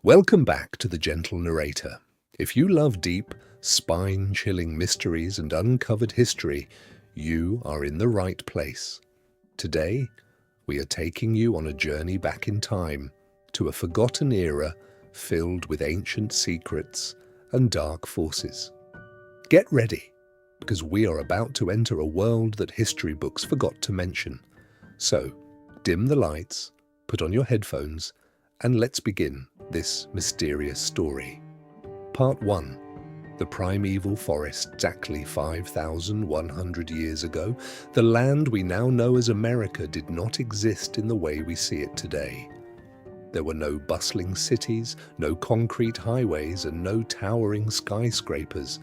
Welcome back to the Gentle Narrator. If you love deep, spine-chilling mysteries and uncovered history, you are in the right place. Today, we are taking you on a journey back in time to a forgotten era filled with ancient secrets and dark forces. Get ready, because we are about to enter a world that history books forgot to mention. So, dim the lights, put on your headphones, and let's begin this mysterious story. Part 1. The primeval forest. Exactly 5,100 years ago, the land we now know as America did not exist in the way we see it today. There were no bustling cities, no concrete highways, and no towering skyscrapers.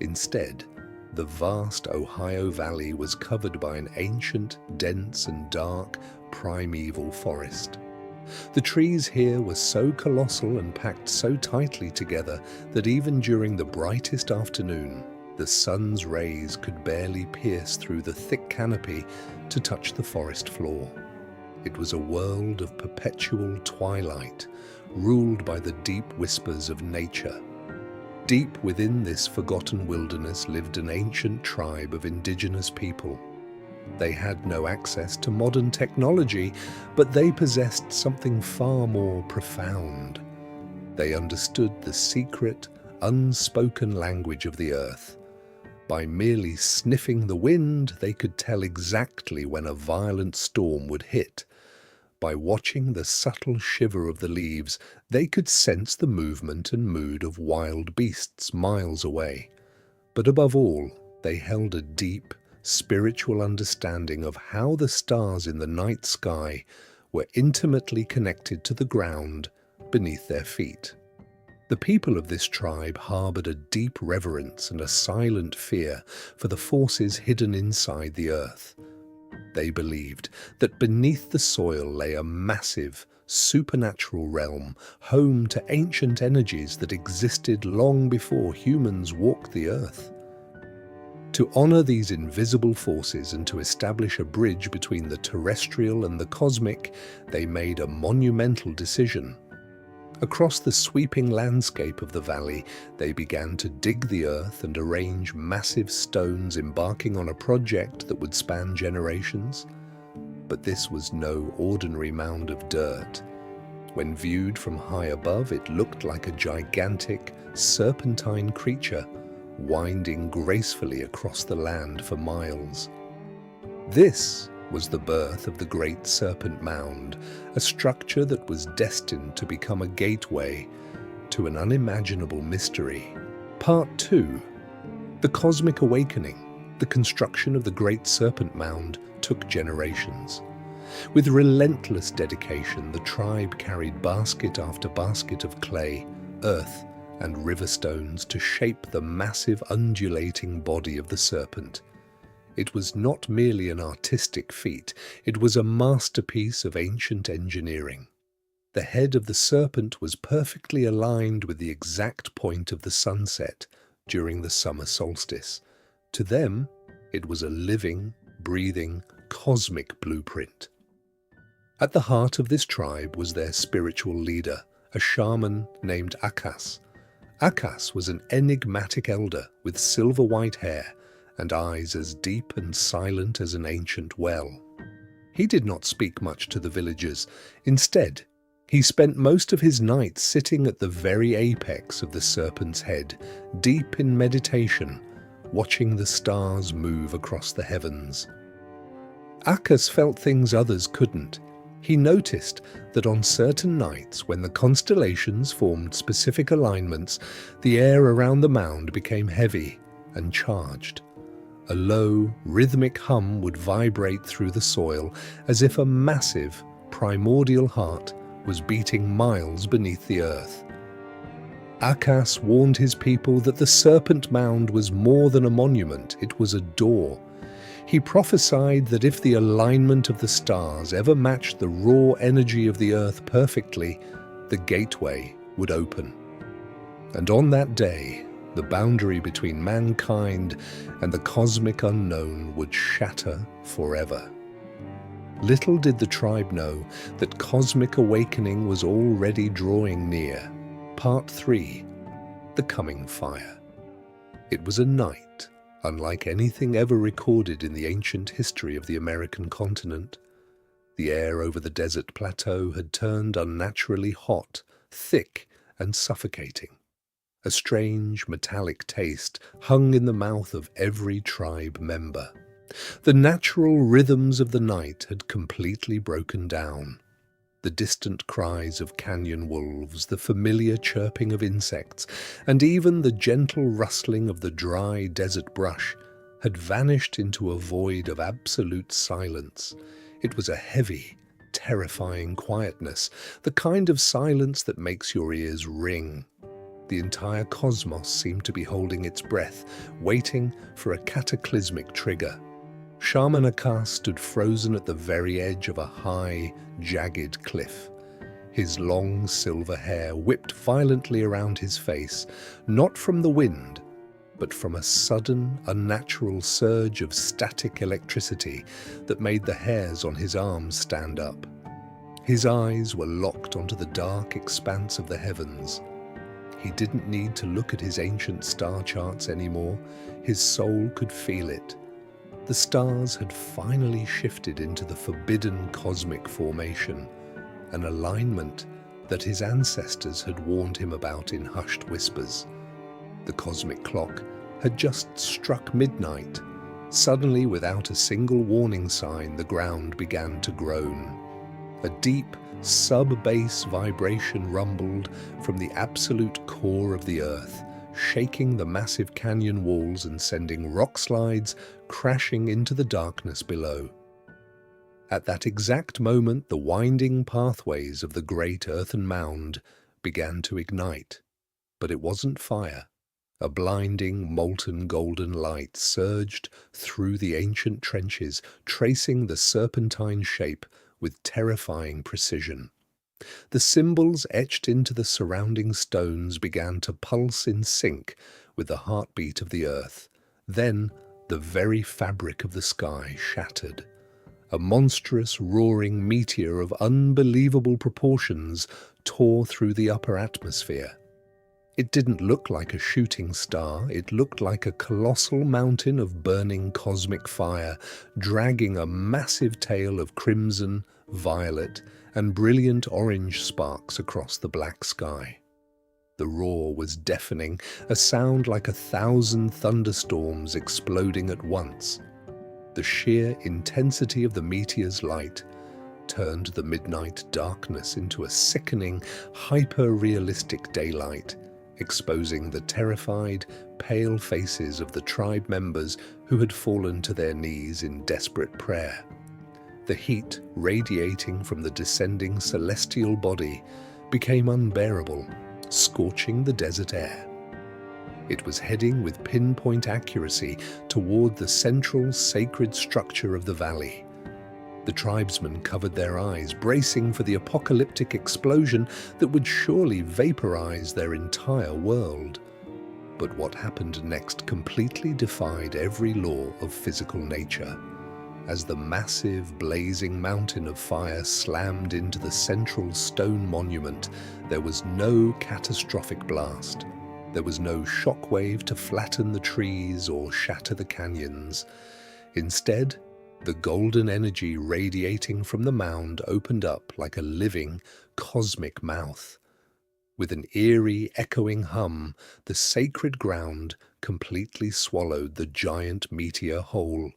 Instead, the vast Ohio Valley was covered by an ancient, dense, and dark primeval forest. The trees here were so colossal and packed so tightly together that even during the brightest afternoon, the sun's rays could barely pierce through the thick canopy to touch the forest floor. It was a world of perpetual twilight, ruled by the deep whispers of nature. Deep within this forgotten wilderness lived an ancient tribe of indigenous people. They had no access to modern technology, but they possessed something far more profound. They understood the secret, unspoken language of the earth. By merely sniffing the wind, they could tell exactly when a violent storm would hit. By watching the subtle shiver of the leaves, they could sense the movement and mood of wild beasts miles away. But above all, they held a deep, spiritual understanding of how the stars in the night sky were intimately connected to the ground beneath their feet. The people of this tribe harbored a deep reverence and a silent fear for the forces hidden inside the earth. They believed that beneath the soil lay a massive, supernatural realm, home to ancient energies that existed long before humans walked the earth. To honor these invisible forces and to establish a bridge between the terrestrial and the cosmic, they made a monumental decision. Across the sweeping landscape of the valley, they began to dig the earth and arrange massive stones, embarking on a project that would span generations. But this was no ordinary mound of dirt. When viewed from high above, it looked like a gigantic, serpentine creature, winding gracefully across the land for miles. This was the birth of the Great Serpent Mound, a structure that was destined to become a gateway to an unimaginable mystery. Part 2. The Cosmic Awakening. The construction of the Great Serpent Mound took generations. With relentless dedication, the tribe carried basket after basket of clay, earth, and river stones to shape the massive undulating body of the serpent. It was not merely an artistic feat, it was a masterpiece of ancient engineering. The head of the serpent was perfectly aligned with the exact point of the sunset during the summer solstice. To them, it was a living, breathing, cosmic blueprint. At the heart of this tribe was their spiritual leader, a shaman named Akas. Akas was an enigmatic elder with silver-white hair and eyes as deep and silent as an ancient well. He did not speak much to the villagers. Instead, he spent most of his nights sitting at the very apex of the serpent's head, deep in meditation, watching the stars move across the heavens. Akas felt things others couldn't. He noticed that on certain nights, when the constellations formed specific alignments, the air around the mound became heavy and charged. A low, rhythmic hum would vibrate through the soil as if a massive, primordial heart was beating miles beneath the earth. Akas warned his people that the Serpent Mound was more than a monument, it was a door. He prophesied that if the alignment of the stars ever matched the raw energy of the earth perfectly, the gateway would open. And on that day, the boundary between mankind and the cosmic unknown would shatter forever. Little did the tribe know that cosmic awakening was already drawing near. Part 3. The Coming Fire. It was a night unlike anything ever recorded in the ancient history of the American continent. The air over the desert plateau had turned unnaturally hot, thick, and suffocating. A strange metallic taste hung in the mouth of every tribe member. The natural rhythms of the night had completely broken down. The distant cries of canyon wolves, the familiar chirping of insects, and even the gentle rustling of the dry desert brush had vanished into a void of absolute silence. It was a heavy, terrifying quietness, the kind of silence that makes your ears ring. The entire cosmos seemed to be holding its breath, waiting for a cataclysmic trigger. Shamanaka stood frozen at the very edge of a high, jagged cliff. His long silver hair whipped violently around his face, not from the wind, but from a sudden, unnatural surge of static electricity that made the hairs on his arms stand up. His eyes were locked onto the dark expanse of the heavens. He didn't need to look at his ancient star charts anymore. His soul could feel it. The stars had finally shifted into the forbidden cosmic formation, an alignment that his ancestors had warned him about in hushed whispers. The cosmic clock had just struck midnight. Suddenly, without a single warning sign, the ground began to groan. A deep, sub-bass vibration rumbled from the absolute core of the earth, shaking the massive canyon walls and sending rock slides crashing into the darkness below. At that exact moment, the winding pathways of the great earthen mound began to ignite. But it wasn't fire. A blinding, molten golden light surged through the ancient trenches, tracing the serpentine shape with terrifying precision. The symbols etched into the surrounding stones began to pulse in sync with the heartbeat of the earth. Then, the very fabric of the sky shattered. A monstrous, roaring meteor of unbelievable proportions tore through the upper atmosphere. It didn't look like a shooting star. It looked like a colossal mountain of burning cosmic fire, dragging a massive tail of crimson, violet, and brilliant orange sparks across the black sky. The roar was deafening, a sound like 1,000 thunderstorms exploding at once. The sheer intensity of the meteor's light turned the midnight darkness into a sickening, hyper-realistic daylight, exposing the terrified, pale faces of the tribe members who had fallen to their knees in desperate prayer. The heat radiating from the descending celestial body became unbearable, scorching the desert air. It was heading with pinpoint accuracy toward the central sacred structure of the valley. The tribesmen covered their eyes, bracing for the apocalyptic explosion that would surely vaporize their entire world. But what happened next completely defied every law of physical nature. As the massive, blazing mountain of fire slammed into the central stone monument, there was no catastrophic blast. There was no shockwave to flatten the trees or shatter the canyons. Instead, the golden energy radiating from the mound opened up like a living, cosmic mouth. With an eerie, echoing hum, the sacred ground completely swallowed the giant meteor whole.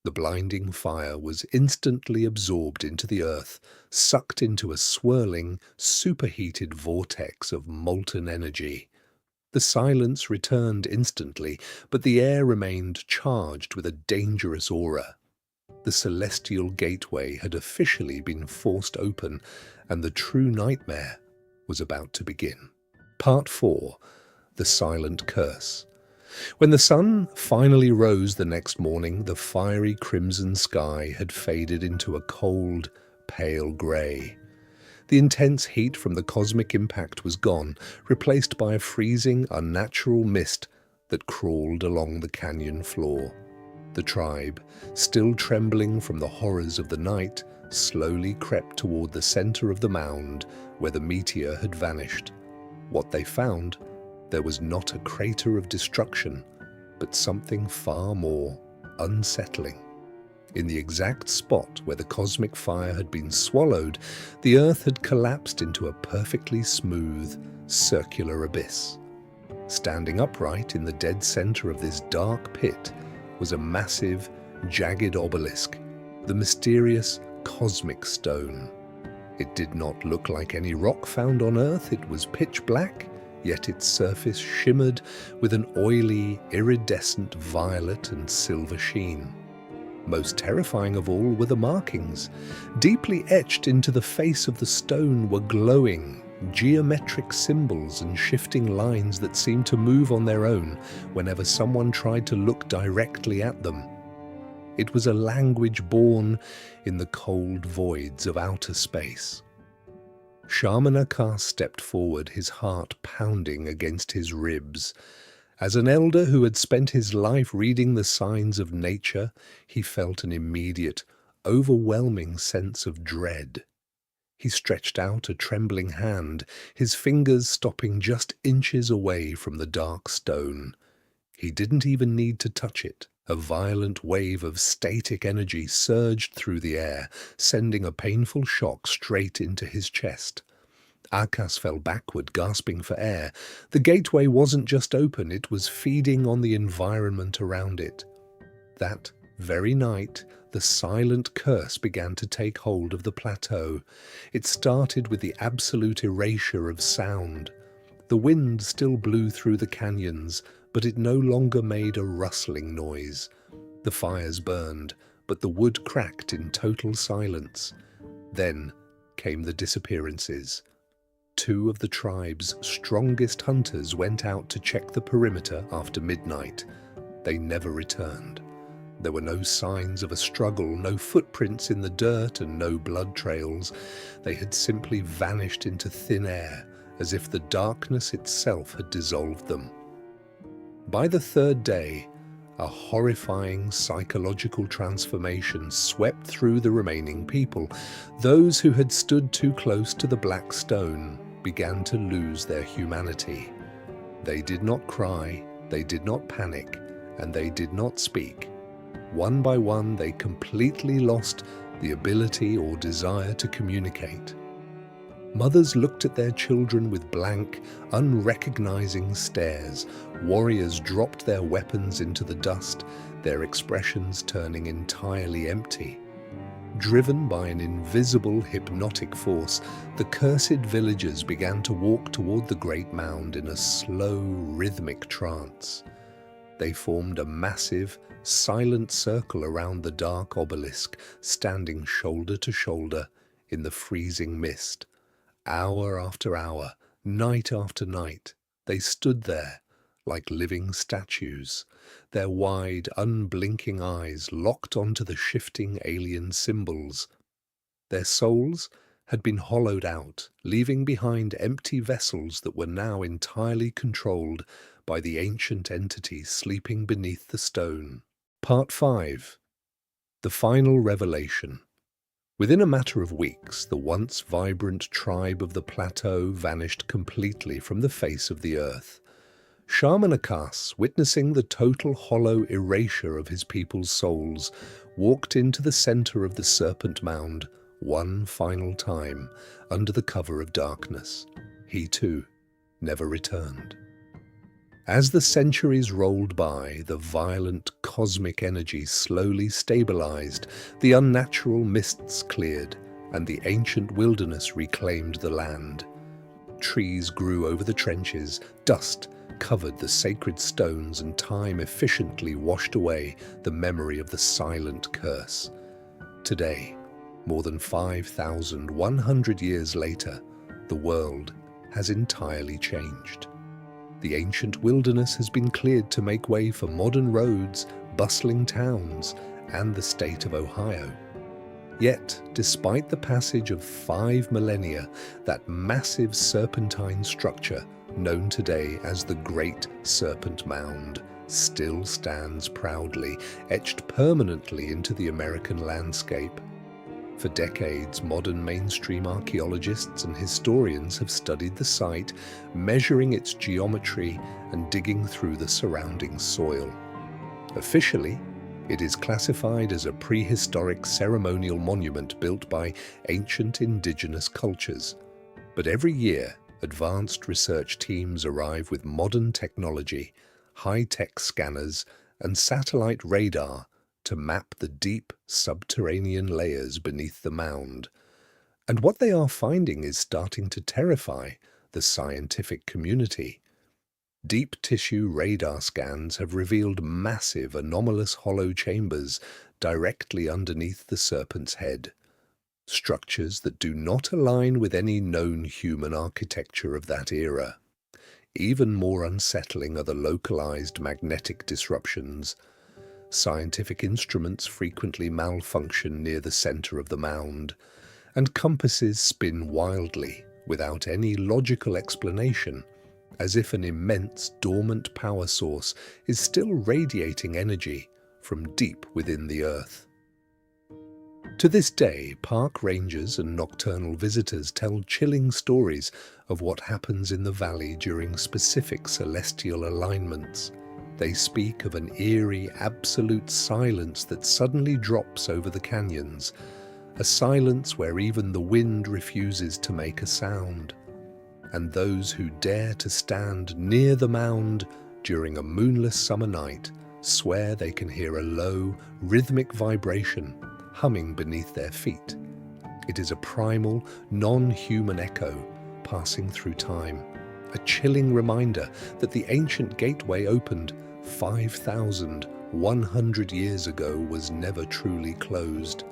The blinding fire was instantly absorbed into the earth, sucked into a swirling, superheated vortex of molten energy. The silence returned instantly, but the air remained charged with a dangerous aura. The celestial gateway had officially been forced open, and the true nightmare was about to begin. Part 4. The Silent Curse. When the sun finally rose the next morning, the fiery crimson sky had faded into a cold, pale grey. The intense heat from the cosmic impact was gone, replaced by a freezing, unnatural mist that crawled along the canyon floor. The tribe, still trembling from the horrors of the night, slowly crept toward the center of the mound where the meteor had vanished. What they found, there was not a crater of destruction, but something far more unsettling. In the exact spot where the cosmic fire had been swallowed, the Earth had collapsed into a perfectly smooth, circular abyss. Standing upright in the dead center of this dark pit was a massive, jagged obelisk, the mysterious cosmic stone. It did not look like any rock found on Earth. It was pitch black, yet its surface shimmered with an oily, iridescent violet and silver sheen. Most terrifying of all were the markings. Deeply etched into the face of the stone were glowing, geometric symbols and shifting lines that seemed to move on their own whenever someone tried to look directly at them. It was a language born in the cold voids of outer space. Shamanakar stepped forward, his heart pounding against his ribs. As an elder who had spent his life reading the signs of nature, he felt an immediate, overwhelming sense of dread. He stretched out a trembling hand, his fingers stopping just inches away from the dark stone. He didn't even need to touch it. A violent wave of static energy surged through the air, sending a painful shock straight into his chest. Akash fell backward, gasping for air. The gateway wasn't just open, it was feeding on the environment around it. That very night, the silent curse began to take hold of the plateau. It started with the absolute erasure of sound. The wind still blew through the canyons, but it no longer made a rustling noise. The fires burned, but the wood cracked in total silence. Then came the disappearances. 2 of the tribe's strongest hunters went out to check the perimeter after midnight. They never returned. There were no signs of a struggle, no footprints in the dirt and no blood trails. They had simply vanished into thin air, as if the darkness itself had dissolved them. By the 3rd day, a horrifying psychological transformation swept through the remaining people. Those who had stood too close to the black stone began to lose their humanity. They did not cry, they did not panic, and they did not speak. One by one, they completely lost the ability or desire to communicate. Mothers looked at their children with blank, unrecognizing stares. Warriors dropped their weapons into the dust, their expressions turning entirely empty. Driven by an invisible hypnotic force, the cursed villagers began to walk toward the Great Mound in a slow, rhythmic trance. They formed a massive, silent circle around the dark obelisk, standing shoulder to shoulder in the freezing mist. Hour after hour, night after night, they stood there like living statues, their wide, unblinking eyes locked onto the shifting alien symbols. Their souls had been hollowed out, leaving behind empty vessels that were now entirely controlled by the ancient entity sleeping beneath the stone. Part 5. The Final Revelation. Within a matter of weeks, the once vibrant tribe of the plateau vanished completely from the face of the earth. Shamanakar, witnessing the total hollow erasure of his people's souls, walked into the center of the Serpent Mound one final time under the cover of darkness. He too never returned. As the centuries rolled by, the violent cosmic energy slowly stabilized, the unnatural mists cleared, and the ancient wilderness reclaimed the land. Trees grew over the trenches, dust covered the sacred stones, and time efficiently washed away the memory of the silent curse. Today, more than 5,100 years later, the world has entirely changed. The ancient wilderness has been cleared to make way for modern roads, bustling towns, and the state of Ohio. Yet, despite the passage of 5 millennia, that massive serpentine structure, known today as the Great Serpent Mound, still stands proudly, etched permanently into the American landscape. For decades, modern mainstream archaeologists and historians have studied the site, measuring its geometry and digging through the surrounding soil. Officially, it is classified as a prehistoric ceremonial monument built by ancient indigenous cultures. But every year, advanced research teams arrive with modern technology, high-tech scanners, and satellite radar to map the deep subterranean layers beneath the mound. And what they are finding is starting to terrify the scientific community. Deep tissue radar scans have revealed massive anomalous hollow chambers directly underneath the serpent's head. Structures that do not align with any known human architecture of that era. Even more unsettling are the localized magnetic disruptions. Scientific instruments frequently malfunction near the center of the mound, and compasses spin wildly without any logical explanation, as if an immense dormant power source is still radiating energy from deep within the earth. To this day, park rangers and nocturnal visitors tell chilling stories of what happens in the valley during specific celestial alignments. They speak of an eerie, absolute silence that suddenly drops over the canyons, a silence where even the wind refuses to make a sound. And those who dare to stand near the mound during a moonless summer night swear they can hear a low, rhythmic vibration humming beneath their feet. It is a primal, non-human echo passing through time, a chilling reminder that the ancient gateway opened 5,100 years ago was never truly closed,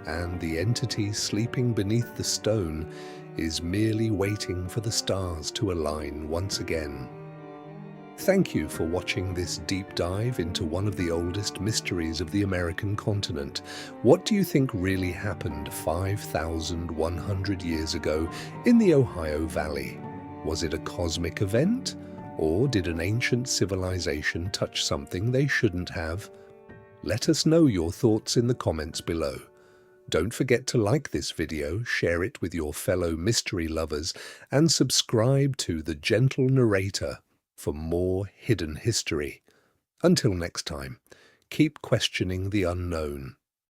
and the entity sleeping beneath the stone is merely waiting for the stars to align once again. Thank you for watching this deep dive into one of the oldest mysteries of the American continent. What do you think really happened 5,100 years ago in the Ohio Valley? Was it a cosmic event? Or did an ancient civilization touch something they shouldn't have? Let us know your thoughts in the comments below. Don't forget to like this video, share it with your fellow mystery lovers, and subscribe to the Gentle Narrator for more hidden history. Until next time, keep questioning the unknown.